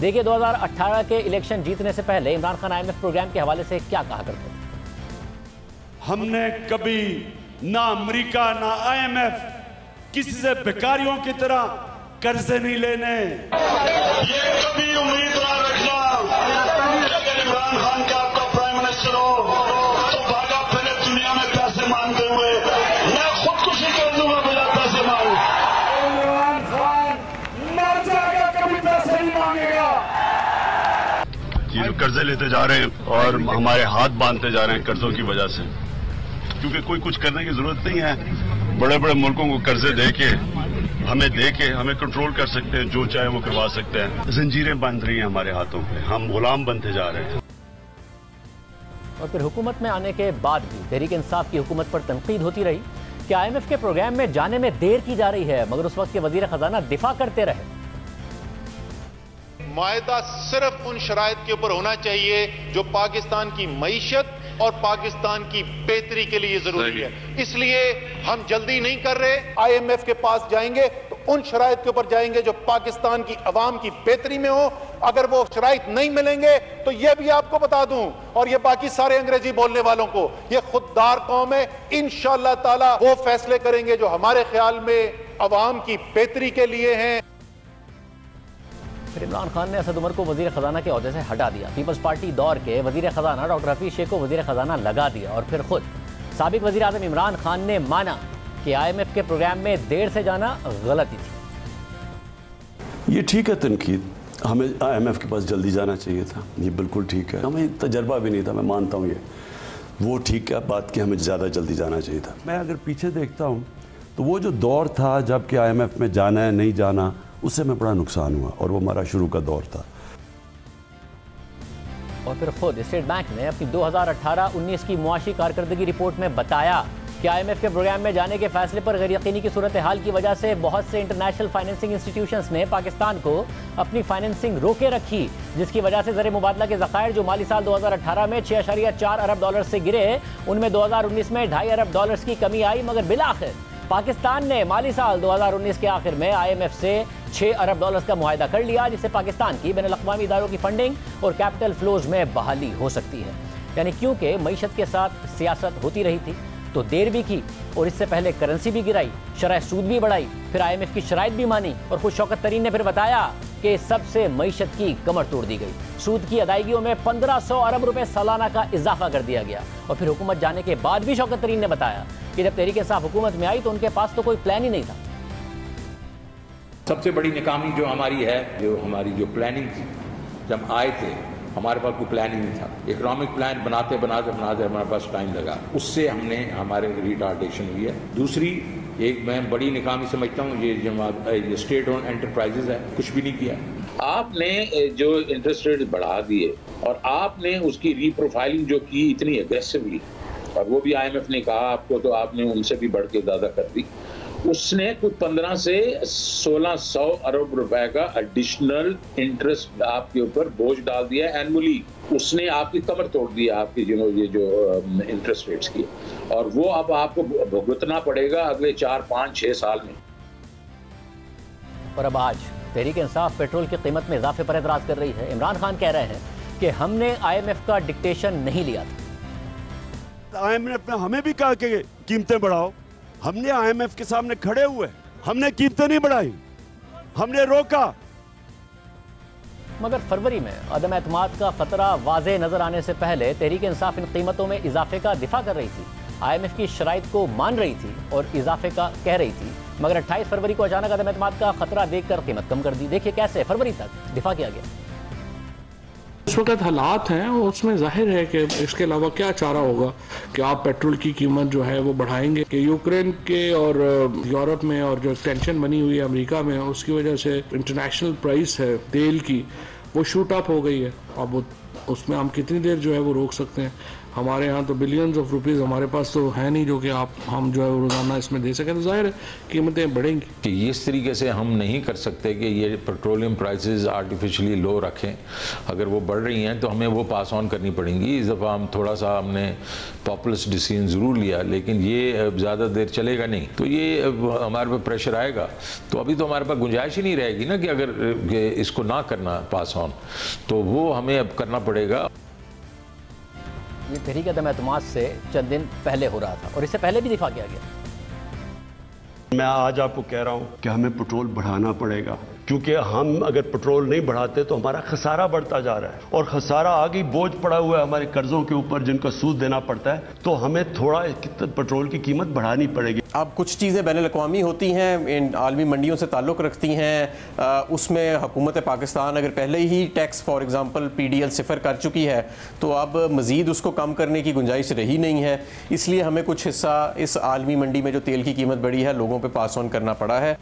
देखिए 2018 के इलेक्शन जीतने से पहले इमरान खान IMF प्रोग्राम के हवाले से क्या कहा करते थे। हमने कभी ना अमेरिका ना IMF किसी से भिखारियों की तरह कर्जे नहीं लेने। ये कभी उम्मीद ना रखना अगर इमरान खान का आपका प्राइम मिनिस्टर हो तो भागा फिरे दुनिया में पैसे मांगते हुए मैं खुदकुशी कर दूंगा बिना पैसे मांगे। इमरान खान मर जाएगा, कभी पैसे नहीं मांगेगा। ये जो कर्जे लेते जा रहे हैं और हमारे हाथ बांधते जा रहे हैं कर्जों की वजह से, क्योंकि कोई कुछ करने की जरूरत नहीं है। बड़े बड़े मुल्कों को कर्जे दे के हमें कंट्रोल कर सकते हैं, जो चाहे वो करवा सकते हैं। जंजीरें बंध रही हैं हमारे हाथों पे, हम गुलाम बनते जा रहे हैं। और फिर हुकूमत में आने के बाद भी तहरीक इंसाफ की हुकूमत पर तनकीद होती रही कि IMF के प्रोग्राम में जाने में देर की जा रही है, मगर उस वक्त के वजीर खजाना दिफा करते रहे। मुआहदा सिर्फ उन शराइत के ऊपर होना चाहिए जो पाकिस्तान की मईशत और पाकिस्तान की बेहतरी के लिए जरूरी है। इसलिए हम जल्दी नहीं कर रहे। IMF के पास जाएंगे तो उन शराइत के ऊपर जाएंगे जो पाकिस्तान की अवाम की बेहतरी में हो। अगर वो शराइत नहीं मिलेंगे तो यह भी आपको बता दूं, और ये बाकी सारे अंग्रेजी बोलने वालों को, ये खुददार कौम है। इंशाअल्लाह ताला वो फैसले करेंगे जो हमारे ख्याल में अवाम की बेहतरी के लिए हैं। फिर इमरान खान ने असद उमर को वजीर खजाना के ओहदे से हटा दिया। पीपल्स पार्टी दौर के वजीर खजाना डॉक्टर हफीज शेख को वजीर खजाना लगा दिया, और फिर खुद साबिक वजीर आजम इमरान खान ने माना कि IMF के प्रोग्राम में देर से जाना गलती थी। ये ठीक है तनकीद, हमें IMF के पास जल्दी जाना चाहिए था, ये बिल्कुल ठीक है। हमें तजर्बा भी नहीं था, मैं मानता हूँ ये वो ठीक है बात कि हमें ज़्यादा जल्दी जाना चाहिए था। मैं अगर पीछे देखता हूँ तो वो जो दौर था जब कि IMF में जाना है नहीं जाना, उससे में बड़ा नुकसान हुआ, और वो हमारा शुरू का दौर था। और फिर खुद स्टेट बैंक ने अपनी 2018-19 की मुआशी कारकर्दगी रिपोर्ट में बताया कि IMF के प्रोग्राम में जाने के फैसले पर गैर यकीनी की सूरत हाल की वजह से बहुत से इंटरनेशनल फाइनेंसिंग इंस्टीट्यूशंस ने पाकिस्तान को अपनी फाइनेंसिंग रोके रखी, जिसकी वजह से ज़र मुबादला के ज़खायर जो माली साल 2018 में 6.4 अरब डॉलर से गिरे, उनमें 2019 में 2.5 अरब डॉलर्स की कमी आई। मगर बिलाखिर पाकिस्तान ने माली साल 2019 के आखिर में IMF से 6 अरब डॉलर्स का मुआहदा कर लिया, जिससे पाकिस्तान की बैनुल-अक़वामी इदारों की फंडिंग और कैपिटल फ्लोज में बहाली हो सकती है। यानी क्योंकि मईशत के साथ सियासत होती रही थी तो देर भी की, और इससे पहले करेंसी भी गिराई, शरह सूद भी बढ़ाई, फिर IMF की शराइत भी मानी, और खुद शौकत तरीन ने फिर बताया कि सबसे मईशत की कमर तोड़ दी गई। सूद की अदायगियों में 1500 अरब रुपए सालाना का इजाफा कर दिया गया। और फिर हुकूमत जाने के बाद भी शौकत तरीन ने बताया कि जब तहरीक इंसाफ हुकूमत में आई तो उनके पास तो कोई प्लान ही नहीं था। सबसे बड़ी नाकामी जो हमारी है, जो हमारी जो प्लानिंग थी, जब आए थे हमारे पास कोई प्लान ही नहीं था। इकोनॉमिक प्लान बनाते बनाते बनाते हमारे पास टाइम लगा, उससे हमारे रिटार्डेशन हुई है। दूसरी एक मैं बड़ी नाकामी समझता हूँ ये जो स्टेट ओन एंटरप्राइजेज है, कुछ भी नहीं किया। आपने जो इंटरेस्ट रेट बढ़ा दिए और आपने उसकी रीप्रोफाइलिंग जो की इतनी एग्रेसिवली, और वो भी IMF ने कहा आपको, तो आपने उनसे भी बढ़ के ज़्यादा कर दी। उसने कुछ 15 से 1600 अरब रुपए का एडिशनल इंटरेस्ट आपके ऊपर बोझ डाल दिया एनुअली। उसने आपकी कमर तोड़ दी आपकी ये जो इंटरेस्ट रेट्स की, और वो अब आपको भुगतना पड़ेगा अगले 4, 5, 6 साल में। और अब आज तहरीक इंसाफ पेट्रोल की कीमत में इजाफे पर एतराज़ कर रही है। इमरान खान कह रहे हैं कि हमने IMF का डिक्टेशन नहीं लिया था। IMF ने हमें भी कहा कि कीमतें बढ़ाओ, हमने IMF के सामने खड़े हुए, हमने कीमतें नहीं बढ़ाई, हमने रोका। मगर फरवरी में अदम एतमाद का खतरा वाज़े नजर आने से पहले तहरीक इंसाफ इन कीमतों में इजाफे का दिफा कर रही थी, IMF की शराइत को मान रही थी और इजाफे का कह रही थी। मगर 28 फरवरी को अचानक अदम एतमाद का खतरा देखकर कीमत कम कर दी। देखिए कैसे फरवरी तक दिफा किया गया। इस वक्त हालात हैं उसमें जाहिर है कि इसके अलावा क्या चारा होगा कि आप पेट्रोल की कीमत जो है वो बढ़ाएंगे कि यूक्रेन के और यूरोप में और जो टेंशन बनी हुई है अमेरिका में, उसकी वजह से इंटरनेशनल प्राइस है तेल की वो शूट अप हो गई है। अब उसमें हम कितनी देर जो है वो रोक सकते हैं। हमारे यहाँ तो बिलियंस ऑफ रुपीज़ हमारे पास तो है नहीं जो कि हम जो है रोज़ाना इसमें दे सकें, तो जाहिर है कीमतें बढ़ेंगी। कि इस तरीके से हम नहीं कर सकते कि ये पेट्रोलियम प्राइसेस आर्टिफिशियली लो रखें। अगर वो बढ़ रही हैं तो हमें वो पास ऑन करनी पड़ेंगी। इस दफ़ा हम थोड़ा सा हमने पॉपुलिस्ट डिसीजन ज़रूर लिया, लेकिन ये ज़्यादा देर चलेगा नहीं, तो ये हमारे पे प्रेशर आएगा। तो अभी तो हमारे पास गुंजाइश ही नहीं रहेगी ना कि अगर इसको ना करना पास ऑन, तो वो हमें अब करना पड़ेगा। ये तहरीक अदम-ए-एतमाद से चंद दिन पहले हो रहा था और इससे पहले भी दिखा किया गया। मैं आज आपको कह रहा हूं कि हमें पेट्रोल बढ़ाना पड़ेगा, क्योंकि हम अगर पेट्रोल नहीं बढ़ाते तो हमारा खसारा बढ़ता जा रहा है और खसारा आगे बोझ पड़ा हुआ है हमारे कर्जों के ऊपर जिनका सूद देना पड़ता है, तो हमें थोड़ा पेट्रोल की कीमत बढ़ानी पड़ेगी। अब कुछ चीज़ें बैनुल-अक़वामी होती हैं, इन आलमी मंडियों से ताल्लुक़ रखती हैं, उसमें हुकूमत पाकिस्तान अगर पहले ही टैक्स फॉर एग्ज़ाम्पल PDL 0 कर चुकी है तो अब मज़ीद उसको कम करने की गुंजाइश रही नहीं है, इसलिए हमें कुछ हिस्सा इस आलमी मंडी में जो तेल की कीमत बढ़ी है लोगों पे पास ऑन करना पड़ा है।